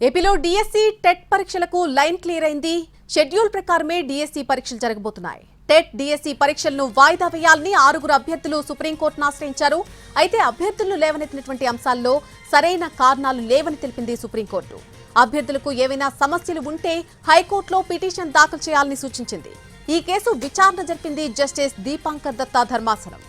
ఏపీలో DSC TET పరీక్షలకు line clear అయింది. షెడ్యూల్ ప్రకారమే డిఎస్సి పరీక్షలు జరగబోతున్నాయి. టెట్ డిఎస్సి పరీక్షలను వాయిదా వేయాలని 6 అభ్యర్థులు సుప్రీంకోర్టును ఆశ్రయించారు. అయితే అభ్యర్థులు లేవనెత్తినటువంటి అంశాల్లో సరైన కారణాలు లేవని తెలిపింది సుప్రీంకోర్టు. అభ్యర్థులకు ఏవైనా సమస్యలు ఉంటే హైకోర్టులో పిటిషన్ దాఖలు చేయాలని సూచించింది. ఈ కేసు విచారణ జరిపింది జస్టిస్ దీపాంకర్ దత్తా ధర్మాసనం.